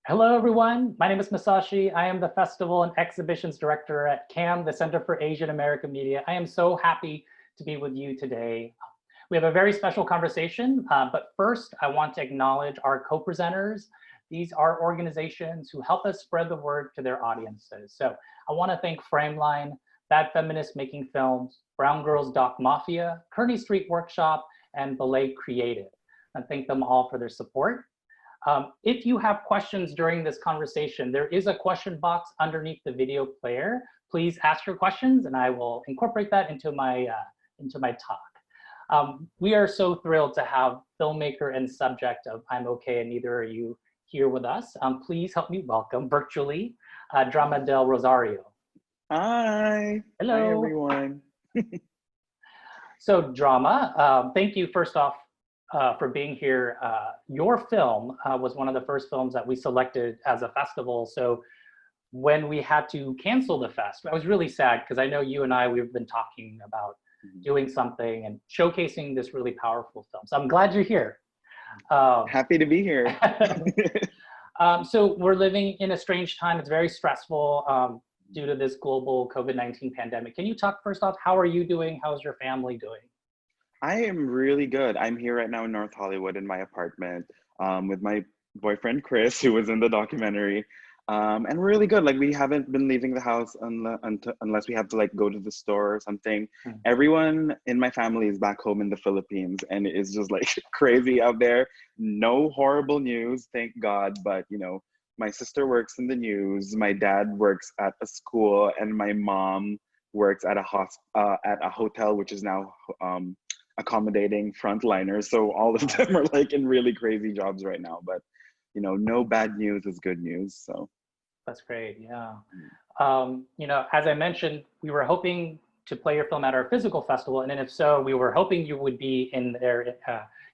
Hello, everyone. My name is Masashi. I am the Festival and Exhibitions Director at CAM, the Center for Asian American Media. I am so happy to be with you today. We have a very special conversation, but first I want to acknowledge our co-presenters. These are organizations who help us spread the word to their audiences. So I want to thank Frameline, Bad Feminists Making Films, Brown Girls Doc Mafia, Kearney Street Workshop, and Belay Creative. I thank them all for their support. If you have questions during this conversation, there is a question box underneath the video player. Please ask your questions and I will incorporate that into my talk. We are so thrilled to have filmmaker and subject of I'm Okay and Neither Are You here with us. Please help me welcome virtually Drama Del Rosario. Hi. Hello. Hi, everyone. So Drama, thank you first off for being here. Your film was one of the first films that we selected as a festival. So when we had to cancel the fest, I was really sad because I know you and we've been talking about doing something and showcasing this really powerful film. So I'm glad you're here. Happy to be here. So we're living in a strange time. It's very stressful due to this global COVID-19 pandemic. Can you talk first off, how are you doing? How's your family doing? I am really good. I'm here right now in North Hollywood in my apartment with my boyfriend, Chris, who was in the documentary. And we're really good. Like, we haven't been leaving the house unless we have to like go to the store or something. Everyone in my family is back home in the Philippines and it is just like crazy out there. No horrible news, thank God. But you know, my sister works in the news, my dad works at a school, and my mom works at a hotel, which is now accommodating frontliners. So all of them are like in really crazy jobs right now, but you know, no bad news is good news. So that's great. Yeah. You know, as I mentioned, we were hoping to play your film at our physical festival, and then if so, we were hoping you would be in there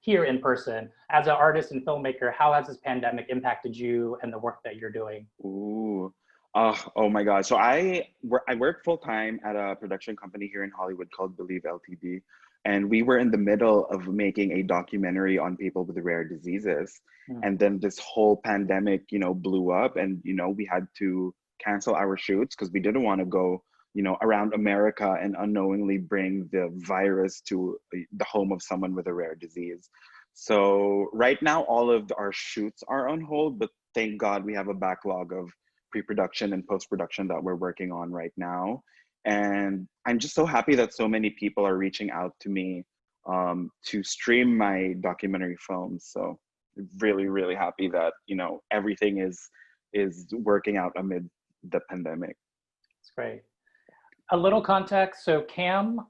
here in person. As an artist and filmmaker, how has this pandemic impacted you and the work that you're doing? Ooh. Oh my God. So I work full time at a production company here in Hollywood called Believe Ltd. And we were in the middle of making a documentary on people with rare diseases. And then this whole pandemic, you know, blew up and, you know, we had to cancel our shoots because we didn't want to go, you know, around America and unknowingly bring the virus to the home of someone with a rare disease. So right now, all of our shoots are on hold, but thank God we have a backlog of pre-production and post-production that we're working on right now. And I'm just so happy that so many people are reaching out to me to stream my documentary films. So really, really happy that, you know, everything is working out amid the pandemic. That's great. A little context. So Cam,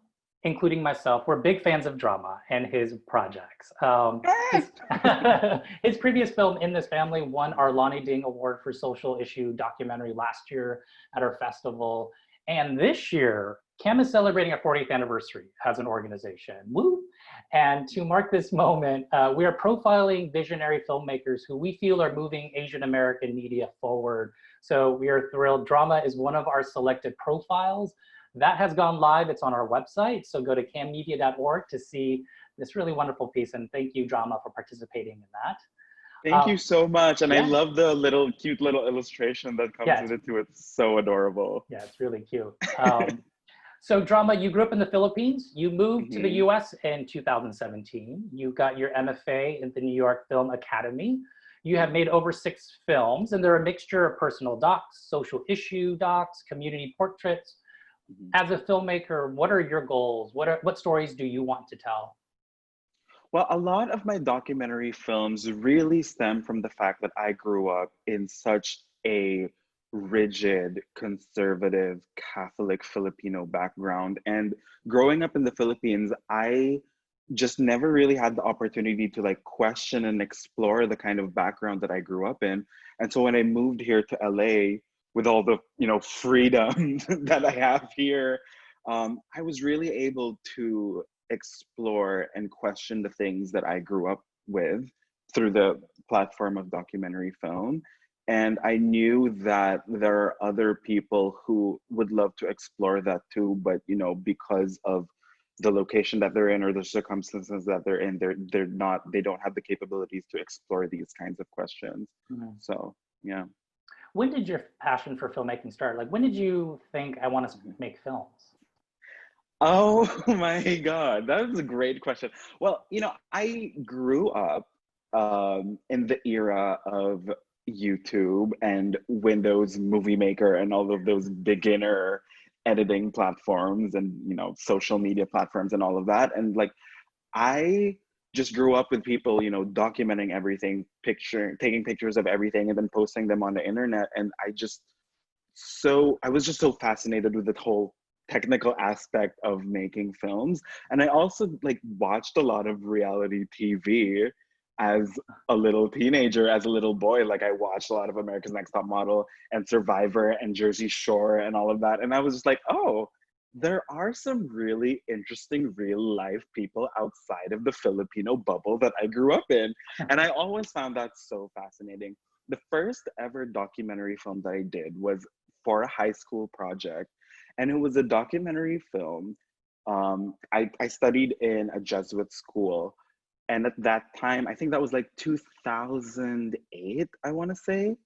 including myself, we're big fans of Drama and his projects. His previous film, In This Family, won our Lonnie Ding Award for Social Issue Documentary last year at our festival. And this year, CAM is celebrating our 40th anniversary as an organization. Woo! And to mark this moment, we are profiling visionary filmmakers who we feel are moving Asian American media forward. So we are thrilled. Drama is one of our selected profiles. That has gone live. It's on our website. So go to cammedia.org to see this really wonderful piece. And thank you, Drama, for participating in that. Thank you so much. And yeah. I love the cute little illustration that comes with it too. It's so adorable. Yeah, it's really cute. So Drama, you grew up in the Philippines. You moved to the US in 2017. You got your MFA in the New York Film Academy. You have made over 6 films, and they're a mixture of personal docs, social issue docs, community portraits. As a filmmaker, what are your goals? What stories do you want to tell? Well, a lot of my documentary films really stem from the fact that I grew up in such a rigid, conservative, Catholic Filipino background. And growing up in the Philippines, I just never really had the opportunity to like question and explore the kind of background that I grew up in. And so when I moved here to LA with all the, you know, freedom that I have here, I was really able to explore and question the things that I grew up with through the platform of documentary film. And I knew that there are other people who would love to explore that too, but you know, because of the location that they're in or the circumstances that they're in, they don't have the capabilities to explore these kinds of questions. So Yeah. When did your passion for filmmaking start? Like, when did you think I want to make films? Oh my God, that is a great question. Well, I grew up in the era of YouTube and Windows Movie Maker and all of those beginner editing platforms and, social media platforms and all of that. And like, I just grew up with people, documenting everything, taking pictures of everything and then posting them on the internet. And I was just so fascinated with the whole technical aspect of making films. And I also like watched a lot of reality TV as a little teenager, as a little boy. Like I watched a lot of America's Next Top Model and Survivor and Jersey Shore and all of that. And I was just like, oh, there are some really interesting real life people outside of the Filipino bubble that I grew up in. And I always found that so fascinating. The first ever documentary film that I did was for a high school project, and it was a documentary film. I studied in a Jesuit school, and at that time, I think that was like 2008, I want to say,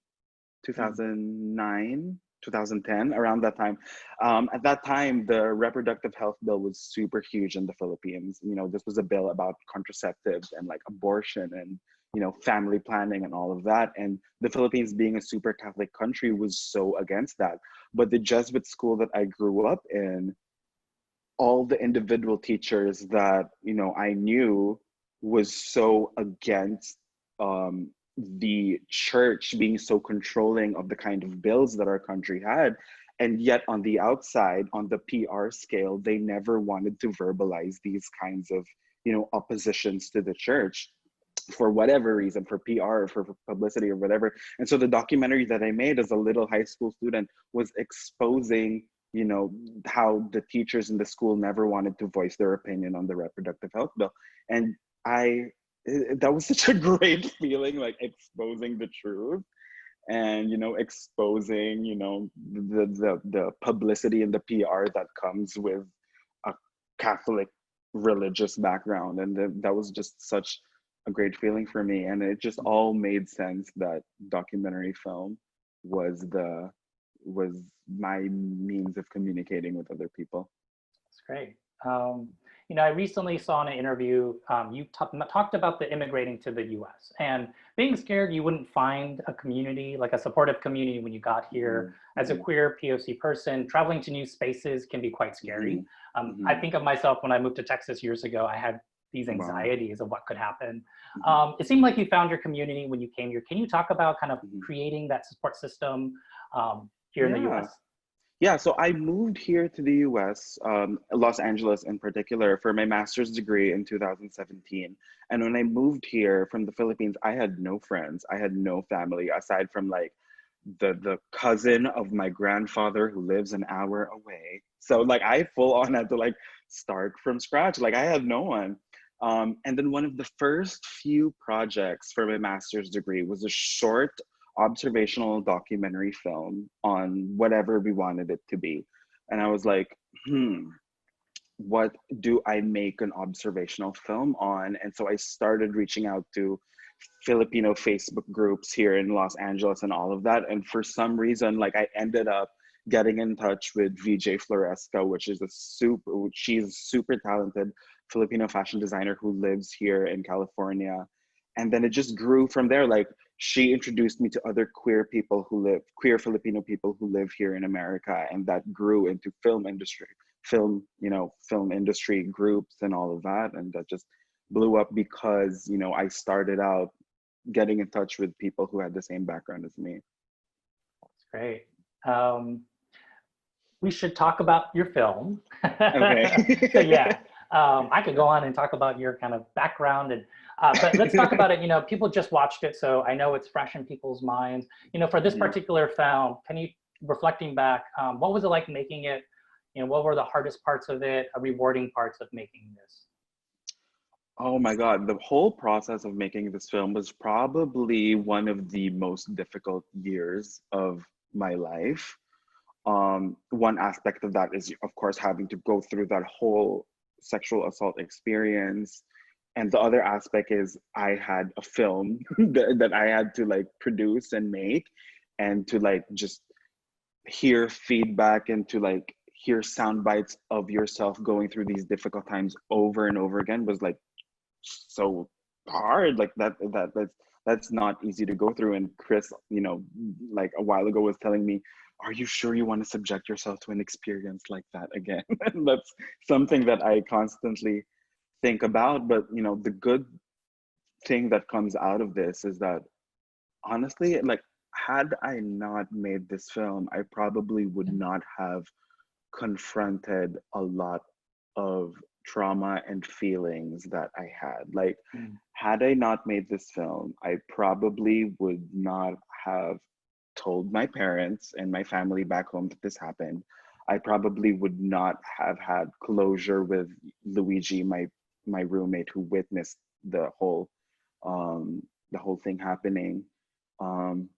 Mm. 2009, 2010, around that time. At that time, the reproductive health bill was super huge in the Philippines. This was a bill about contraceptives and like abortion and, family planning and all of that. And the Philippines, being a super Catholic country, was so against that. But the Jesuit school that I grew up in, all the individual teachers that I knew was so against the church being so controlling of the kind of bills that our country had, and yet on the outside, on the PR scale, they never wanted to verbalize these kinds of oppositions to the church for whatever reason, for PR, for publicity or whatever. And so the documentary that I made as a little high school student was exposing how the teachers in the school never wanted to voice their opinion on the reproductive health bill. And that was such a great feeling, like exposing the truth and exposing the publicity and the PR that comes with a Catholic religious background. And that was just such a great feeling for me, and it just all made sense that documentary film was was my means of communicating with other people. That's great. I recently saw in an interview, you talked about the immigrating to the US and being scared you wouldn't find a community, like a supportive community when you got here. As a Mm-hmm. queer POC person, traveling to new spaces can be quite scary. Mm-hmm. I think of myself when I moved to Texas years ago, I had these Wow. anxieties of what could happen. Mm-hmm. It seemed like you found your community when you came here. Can you talk about kind of Mm-hmm. creating that support system here in the Yeah. US? Yeah, so I moved here to the US, Los Angeles in particular, for my master's degree in 2017. And when I moved here from the Philippines, I had no friends. I had no family aside from like the cousin of my grandfather who lives an hour away. So like I full on had to like start from scratch. Like I had no one. And then one of the first few projects for my master's degree was a short observational documentary film on whatever we wanted it to be. And I was like, what do I make an observational film on? And so I started reaching out to Filipino Facebook groups here in Los Angeles and all of that. And for some reason, like I ended up getting in touch with VJ Floresca, which is she's super talented Filipino fashion designer who lives here in California. And then it just grew from there. Like she introduced me to other queer Filipino people who live here in America. And that grew into film industry groups and all of that. And that just blew up because, I started out getting in touch with people who had the same background as me. That's great. We should talk about your film. So Okay. yeah, I could go on and talk about your kind of background, but let's talk about it. People just watched it, so I know it's fresh in people's minds. For this Mhm. particular film, can you, reflecting back, what was it like making it? What were the hardest parts of it, rewarding parts of making this? Oh my God, the whole process of making this film was probably one of the most difficult years of my life. One aspect of that is, of course, having to go through that whole sexual assault experience and the other aspect is I had a film that I had to like produce and make, and to like just hear feedback and to like hear sound bites of yourself going through these difficult times over and over again was like so hard. Like that's not easy to go through. And Chris, you know, like a while ago was telling me, are you sure you want to subject yourself to an experience like that again? And that's something that I constantly think about. But you know, the good thing that comes out of this is that honestly, like, had I not made this film, I probably would not have confronted a lot of trauma and feelings that I had. Like, Mm. had I not made this film, I probably would not have told my parents and my family back home that this happened. I probably would not have had closure with Luigi, my roommate, who witnessed um, the whole thing happening. Um,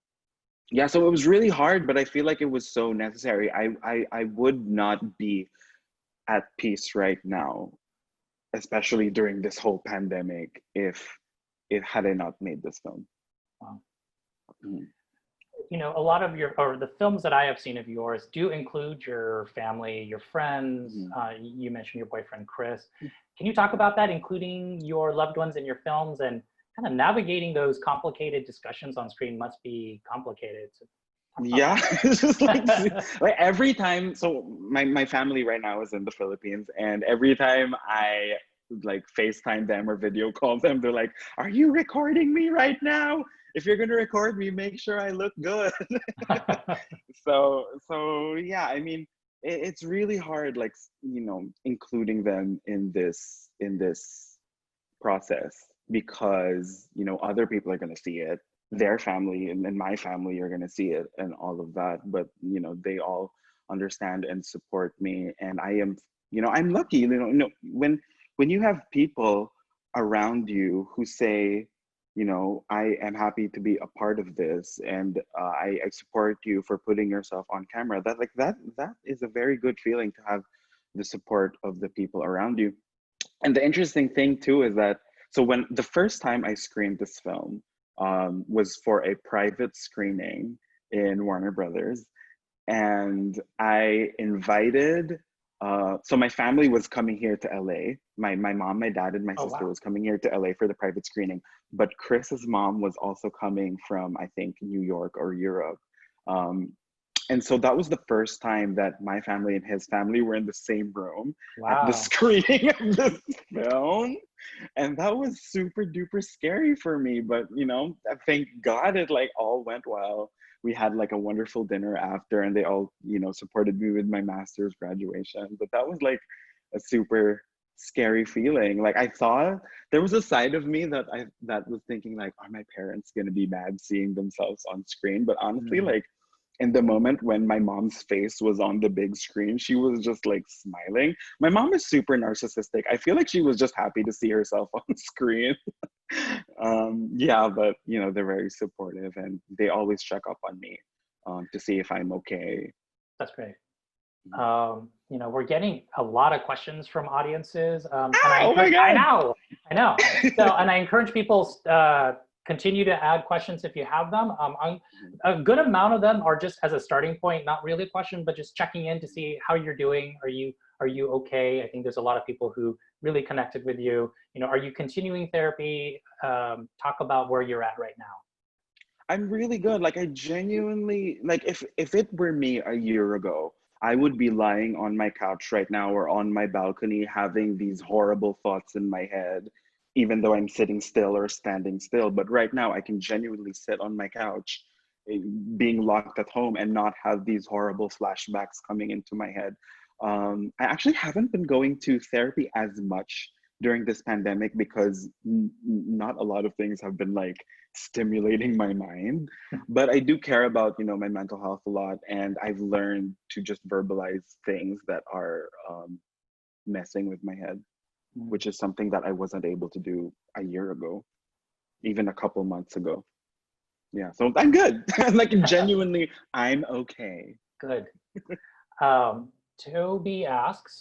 yeah, so it was really hard, but I feel like it was so necessary. I would not be at peace right now, especially during this whole pandemic, if it had I not made this film. Wow. Mhm. You know, a lot of your, or the films that I have seen of yours do include your family, your friends. Mhm. You mentioned your boyfriend, Chris. Can you talk about that, including your loved ones in your films, and kind of navigating those complicated discussions on screen must be complicated. So talk about Yeah, it's just that. like every time. So my family right now is in the Philippines, and every time I like FaceTime them or video call them, they're like, "Are you recording me right now? If you're gonna record me, make sure I look good." So yeah, I mean, it's really hard, like, you know, including them in this process, because you know other people are going to see it, their family and my family are going to see it and all of that. But you know, they all understand and support me, and I am, you know, I'm lucky, you know, when you have people around you who say, you know, I am happy to be a part of this, and I support you for putting yourself on camera. That like that is a very good feeling, to have the support of the people around you. And the interesting thing too is that, so when the first time I screened this film was for a private screening in Warner Brothers, and I invited. So my family was coming here to LA. My mom, my dad, and my Oh, sister wow. was coming here to LA for the private screening. But Chris's mom was also coming from, I think, New York or Europe. Um, and so that was the first time that my family and his family were in the same room at the Wow. screening of this film. And that was super duper scary for me. But, you know, thank God it like all went well. We had like a wonderful dinner after, and they all, you know, supported me with my master's graduation. But that was like a super scary feeling. Like, I thought there was a side of me that was thinking like, are my parents going to be mad seeing themselves on screen? But honestly, Mm. like, in the moment when my mom's face was on the big screen, she was just like smiling. My mom is super narcissistic. I feel like she was just happy to see herself on screen. Yeah, but you know, they're very supportive, and they always check up on me to see if I'm okay. That's great. You know, we're getting a lot of questions from audiences, and Ah, oh my God. I know. So, and I encourage people continue to add questions if you have them. A good amount of them are just as a starting point, not really a question, but just checking in to see how you're doing. Are you okay? I think there's a lot of people who really connected with you. You know, are you continuing therapy? Talk about where you're at right now. I'm really good. Like, I genuinely, like, if it were me a year ago, I would be lying on my couch right now or on my balcony having these horrible thoughts in my head, even though I'm sitting still or standing still. But right now I can genuinely sit on my couch, being locked at home, and not have these horrible flashbacks coming into my head. I actually haven't been going to therapy as much during this pandemic because not a lot of things have been like stimulating my mind. But I do care about, you know, my mental health a lot, and I've learned to just verbalize things that are messing with my head, Mm. which is something that I wasn't able to do a year ago, even a couple months ago. Yeah, so I'm good. Like, genuinely, I'm okay. Good. Um, Toby asks,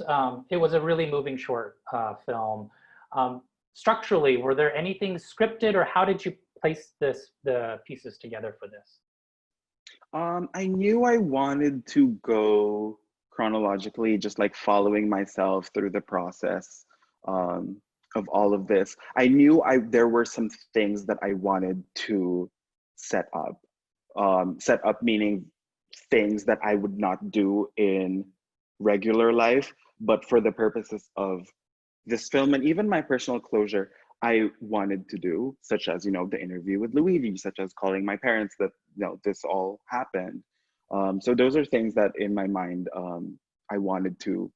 it was a really moving short film. Um, structurally, were there anything scripted, or how did you place the pieces together for this? I knew I wanted to go chronologically, just like following myself through the process um, of all of this. I knew there were some things that I wanted to set up. Set up meaning things that I would not do in regular life, but for the purposes of this film and even my personal closure, I wanted to do, such as, the interview with Luigi, such as calling my parents that, this all happened. So those are things that in my mind, I wanted to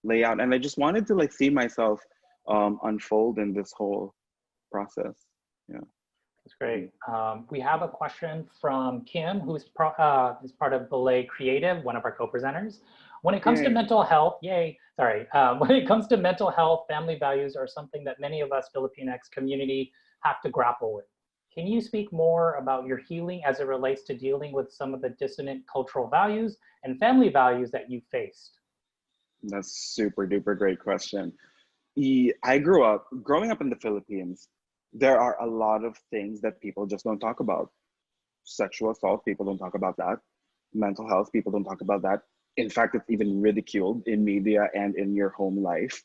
lay out. And I just wanted to like see myself unfold in this whole process. Yeah. That's great. We have a question from Kim, who's is part of Belay Creative, one of our co-presenters. When it comes to mental health, when it comes to mental health, family values are something that many of us Filipinx community have to grapple with. Can you speak more about your healing as it relates to dealing with some of the dissonant cultural values and family values that you faced? That's super duper great question. Growing up in the Philippines, there are a lot of things that people just don't talk about. Sexual assault, people don't talk about that. Mental health, people don't talk about that. In fact, it's even ridiculed in media and in your home life.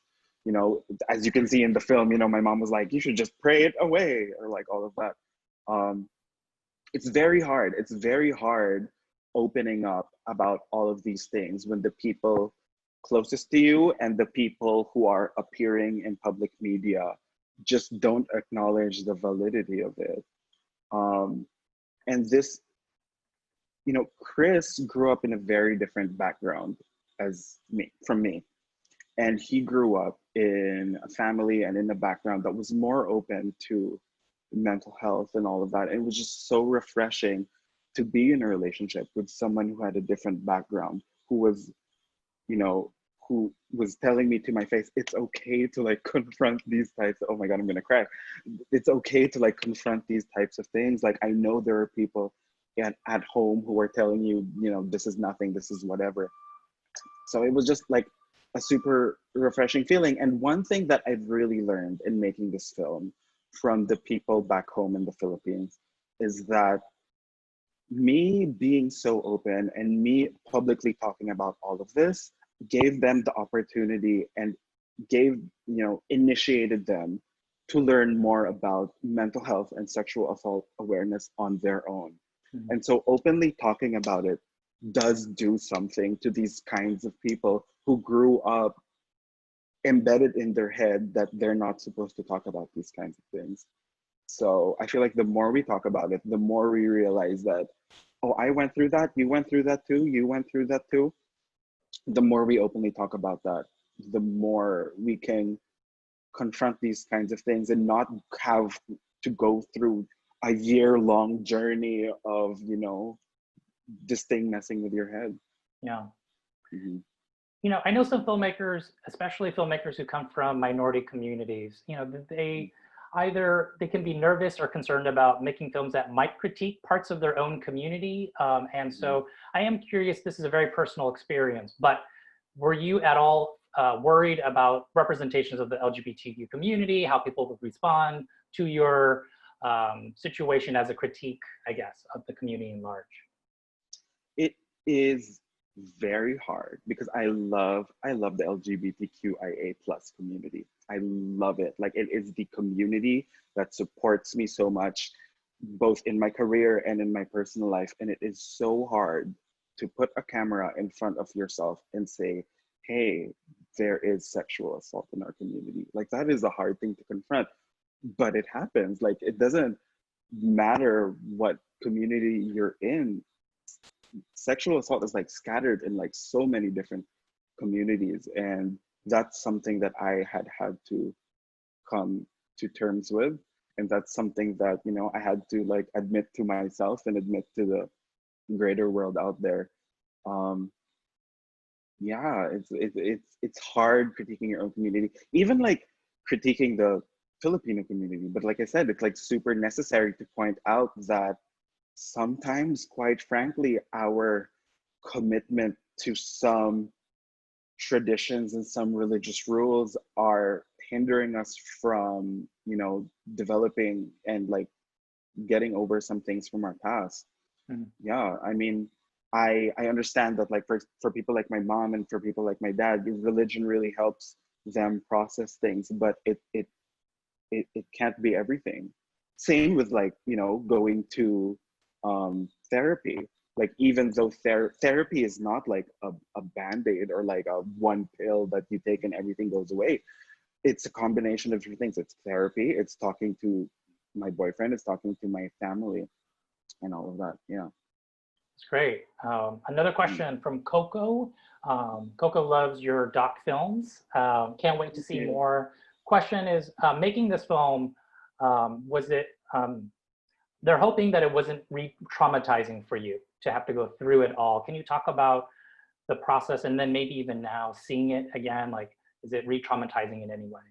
As you can see in the film, my mom was like, you should just pray it away, or like all of that. It's very hard. It's very hard opening up about all of these things when the people closest to you and the people who are appearing in public media just don't acknowledge the validity of it. And this, Chris grew up in a very different background from me. And he grew up in a family and in a background that was more open to mental health and all of that. And it was just so refreshing to be in a relationship with someone who had a different background, who was, who was telling me to my face, it's okay to like confront these types. Oh my God, I'm gonna cry. It's okay to like confront these types of things. Like, I know there are people at home who are telling you, this is nothing, this is whatever. So it was just like a super refreshing feeling. And one thing that I've really learned in making this film from the people back home in the Philippines is that me being so open and me publicly talking about all of this gave them the opportunity and initiated them to learn more about mental health and sexual assault awareness on their own. Mm-hmm. And so openly talking about it does do something to these kinds of people who grew up embedded in their head that they're not supposed to talk about these kinds of things. So I feel like the more we talk about it, the more we realize that, oh, I went through that, you went through that too, you went through that too. The more we openly talk about that, the more we can confront these kinds of things and not have to go through a year-long journey of, this thing messing with your head. Yeah. Mm-hmm. I know some filmmakers, especially filmmakers who come from minority communities, they can be nervous or concerned about making films that might critique parts of their own community. And so I am curious, this is a very personal experience, but were you at all worried about representations of the LGBTQ community, how people would respond to your situation as a critique, I guess, of the community in large? It is very hard because I love the LGBTQIA+ community. I love it. Like, it is the community that supports me so much, both in my career and in my personal life. And it is so hard to put a camera in front of yourself and say, hey, there is sexual assault in our community. Like, that is a hard thing to confront, but it happens. Like, it doesn't matter what community you're in. Sexual assault is like scattered in like so many different communities, and that's something that I had to come to terms with, and that's something that I had to like admit to myself and admit to the greater world out there. Yeah, it's hard critiquing your own community, even like critiquing the Filipino community, but like I said, it's like super necessary to point out that sometimes, quite frankly, our commitment to some traditions and some religious rules are hindering us from, you know, developing and like getting over some things from our past. Mhm. Yeah, I mean, I understand that, like, for people like my mom and for people like my dad, religion really helps them process things, but it can't be everything. Same with, like, you know, going to therapy. Like, even though therapy is not like a band-aid or like a one pill that you take and everything goes away. It's a combination of different things. It's therapy, it's talking to my boyfriend, it's talking to my family and all of that. Yeah. It's great. Another Mm. question from Coco. Coco loves your doc films. Can't wait to Thank see you. more. Question is, making this film, was it, they're hoping that it wasn't re-traumatizing for you to have to go through it all. Can you talk about the process and then maybe even now seeing it again, like, is it re-traumatizing in any way?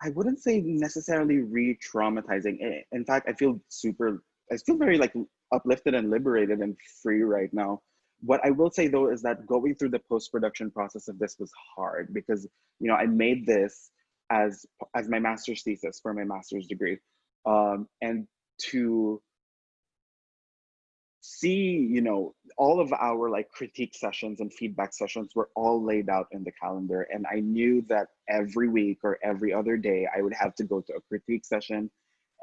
I wouldn't say necessarily re-traumatizing. In fact, I feel very like uplifted and liberated and free right now. What I will say though is that going through the post-production process of this was hard because, you know, I made this as my master's thesis for my master's degree. And to see, you know, all of our like critique sessions and feedback sessions were all laid out in the calendar, and I knew that every week or every other day I would have to go to a critique session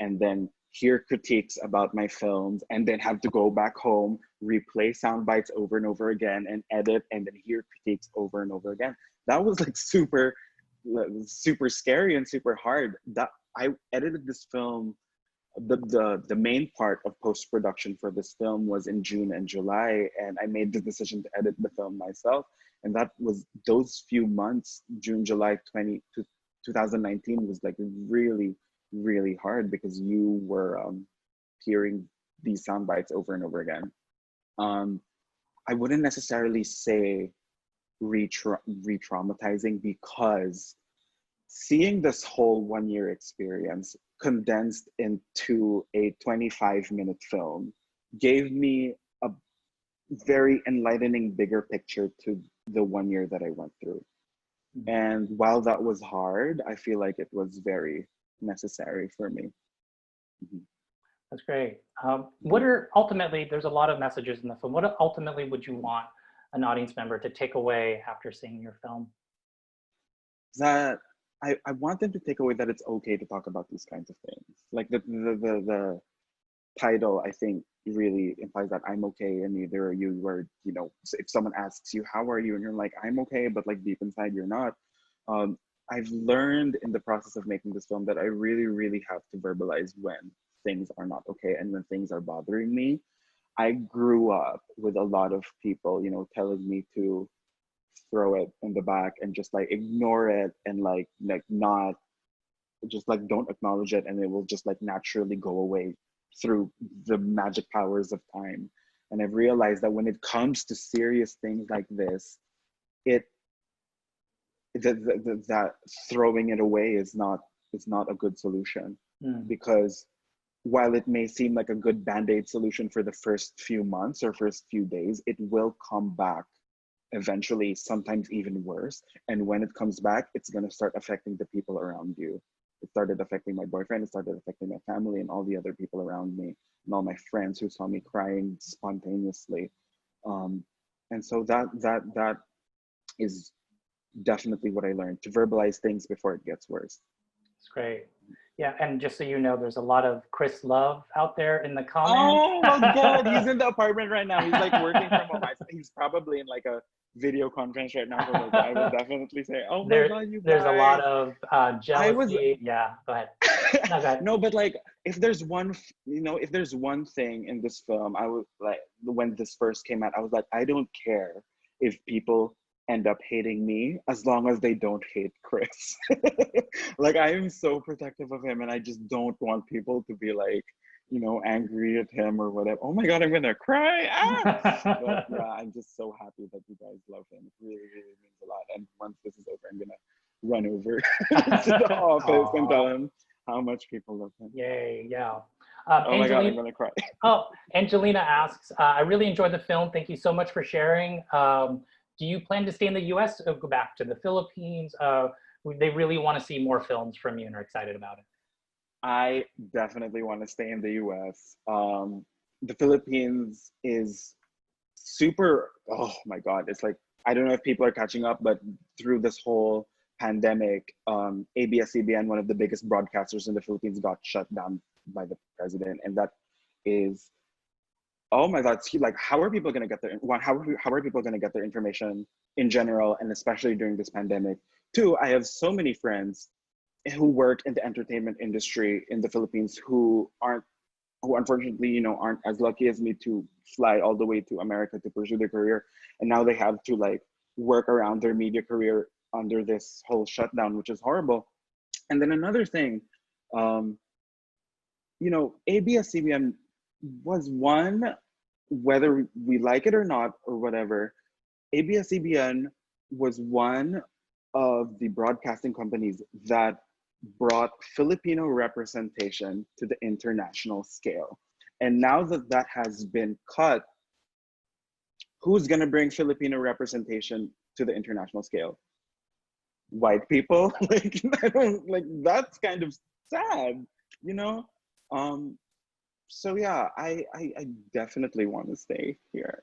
and then hear critiques about my films, and then have to go back home, replay sound bites over and over again, and edit, and then hear critiques over and over again. That was like super scary and super hard. That I edited this film, the main part of post-production for this film was in June and July, and I made the decision to edit the film myself. And that was, those few months, June, July 2019, was like really, really hard because you were hearing these sound bites over and over again. I wouldn't necessarily say re-traumatizing, because seeing this whole 1 year experience condensed into a 25-minute film gave me a very enlightening bigger picture to the 1 year that I went through. And while that was hard, I feel like it was very necessary for me. Mhm. That's great. What are ultimately, there's a lot of messages in the film. What ultimately would you want an audience member to take away after seeing your film? That I want them to take away that it's okay to talk about these kinds of things. Like the title, I think, really implies that I'm okay and neither are you. Where, you know, if someone asks you, how are you? And you're like, I'm okay, but like deep inside you're not. Um, I've learned in the process of making this film that I really, really have to verbalize when things are not okay and when things are bothering me. I grew up with a lot of people, you know, telling me to throw it in the back and just like ignore it and like not, just like don't acknowledge it, and it will just like naturally go away through the magic powers of time. And I've realized that when it comes to serious things like this, it that throwing it away is not a good solution. Mm. Because while it may seem like a good band-aid solution for the first few months or first few days, it will come back eventually, sometimes even worse. And when it comes back, it's going to start affecting the people around you. It started affecting my boyfriend, it started affecting my family and all the other people around me and all my friends who saw me crying spontaneously. And so that is definitely what I learned, to verbalize things before it gets worse. It's great. Yeah, and just so you know, there's a lot of Chris Love out there in the comments. Oh my God, he's in the apartment right now. He's like working from home. He's probably in like a video conference right now. So like, I would definitely say, oh my God, you There's a lot guys. of I was jealousy. Yeah, go ahead. No, go ahead. no, but like, if there's one, you know, if there's one thing in this film, I was like, when this first came out, I was like, I don't care if people end up hating me as long as they don't hate Chris. Like, I am so protective of him, and I just don't want people to be like, you know, angry at him or whatever. Oh my God, I'm gonna cry. But yeah, I'm just so happy that you guys love him. It really, really means a lot. And once this is over, I'm gonna run over to the office and tell him how much people love him. Yay, yeah. Oh my God, I'm Angelina, gonna cry. oh, Angelina asks, I really enjoyed the film. Thank you so much for sharing. Do you plan to stay in the US or go back to the Philippines? they really want to see more films from you and are excited about it. I definitely want to stay in the US. The Philippines is super, oh my God, it's like, I don't know if people are catching up, but through this whole pandemic, ABS-CBN, one of the biggest broadcasters in the Philippines, got shut down by the president. And that is, oh my God, like, how are people going to get their, one, how are people going to get their information in general, and especially during this pandemic? Two, I have so many friends who work in the entertainment industry in the Philippines who unfortunately, you know, aren't as lucky as me to fly all the way to America to pursue their career. And now they have to like work around their media career under this whole shutdown, which is horrible. And then another thing, you know, ABS-CBN was one, whether we like it or not or whatever, ABS-CBN was one of the broadcasting companies that brought Filipino representation to the international scale. And now that that has been cut, who's going to bring Filipino representation to the international scale? White people? Like, I don't, like, that's kind of sad, you know? So yeah, I definitely want to stay here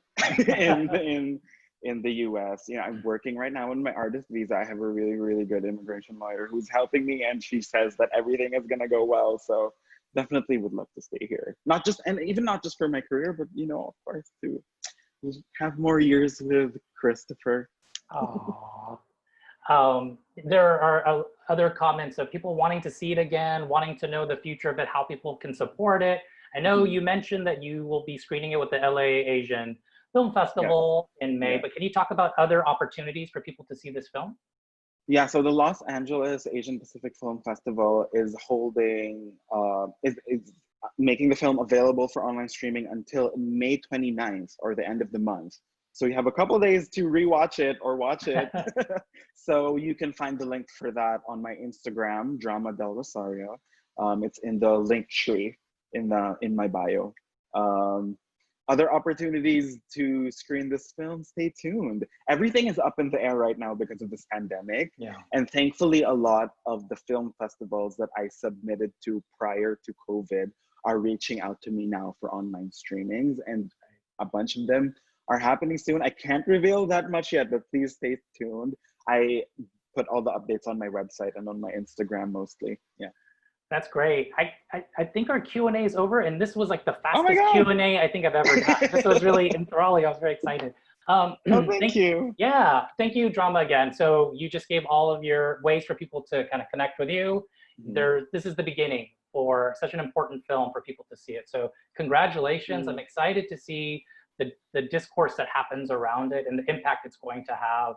in the US. You know, I'm working right now on my artist visa. I have a really, really good immigration lawyer who's helping me, and she says that everything is gonna go well. So definitely would love to stay here. Not just, and even not just for my career, but you know, of course, to have more years with Christopher. Oh. There are other comments of people wanting to see it again, wanting to know the future of it, how people can support it. I know you mentioned that you will be screening it with the LA Asian Film Festival in May, but can you talk about other opportunities for people to see this film? Yeah, so the Los Angeles Asian Pacific Film Festival is holding, is making the film available for online streaming until May 29th, or the end of the month. So you have a couple days to rewatch it or watch it. So you can find the link for that on my Instagram, Drama Del Rosario. It's in the link tree in my bio. Other opportunities to screen this film, stay tuned. Everything is up in the air right now because of this pandemic. Yeah. And thankfully, a lot of the film festivals that I submitted to prior to COVID are reaching out to me now for online streamings, and a bunch of them are happening soon. I can't reveal that much yet, but please stay tuned. I put all the updates on my website and on my Instagram mostly. Yeah. That's great. I think our Q&A is over, and this was like the Oh my fastest God. Q&A I think I've ever done. This was really enthralling. I was very excited. Oh, thank you. Yeah, thank you, Drama, again. So you just gave all of your ways for people to kind of connect with you. This is the beginning for such an important film for people to see it. So congratulations. I'm excited to see the discourse that happens around it and the impact it's going to have.